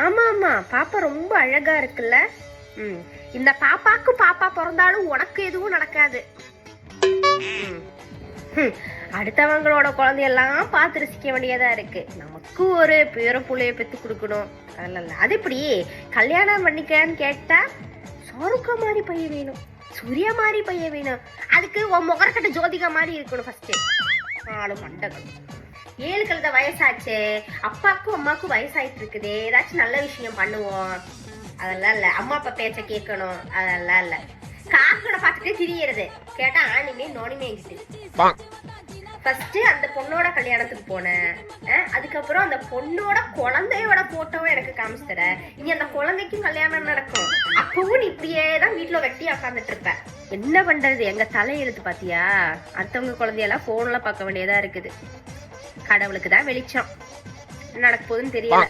ஆமா ஆமா, பாப்பா ரொம்ப அழகா இருக்குல்ல. இந்த பாப்பாக்கு பாப்பா பிறந்தாலும் உனக்கு எதுவும் நடக்காது. அடுத்தவங்களோட குழந்தையெல்லாம் பார்த்து ரசிக்க வேண்டியதா இருக்கு. நமக்கு ஒரு பேர புள்ளைய பெத்து கொடுக்கணும். அதெல்லாம் அது இப்படி கல்யாணம் பண்ணிக்கன்னு கேட்டா சாருக்கா மாதிரி பையன் வேணும், சூர்யா மாதிரி பையன் வேணும். அதுக்கு உன் முகரக்கட்ட ஜோதிகா மாதிரி இருக்கணும் ஃபர்ஸ்ட். ஆளு மண்டகம் 7 கழுத வயசாச்சு, அப்பாக்கும் அம்மாக்கும் வயசாயிட்டு இருக்குது. ஏதாச்சும் நல்ல விஷயம் பண்ணுவோம். அதெல்லாம் இல்ல. அம்மா அப்பா பேச்ச கேட்கணும். அதெல்லாம் இல்ல. காக்கனை பார்த்துட்டே திரியறது கேட்டா ஆணிமே நோனிமே ஃபர்ஸ்ட் அந்த பொண்ணோட கல்யாணத்துக்கு போனேன். அதுக்கப்புறம் அந்த பொண்ணோட குழந்தையோட போட்டோவும் எனக்கு காமிச்சு தர. இனி அந்த குழந்தைக்கும் கல்யாணம் நடக்கும். அப்பவும் நீ இப்படியே தான் வீட்டுல வெட்டி உக்காந்துட்டு இருப்ப. என்ன பண்றது, எங்க தலையெழுத்து பாத்தியா? அடுத்தவங்க குழந்தையெல்லாம் போன்ல பார்க்க வேண்டியதா இருக்குது. கடவுளுக்கு தான் வெளிச்சம். என்ன நடக்க போகுதுன்னு தெரியல.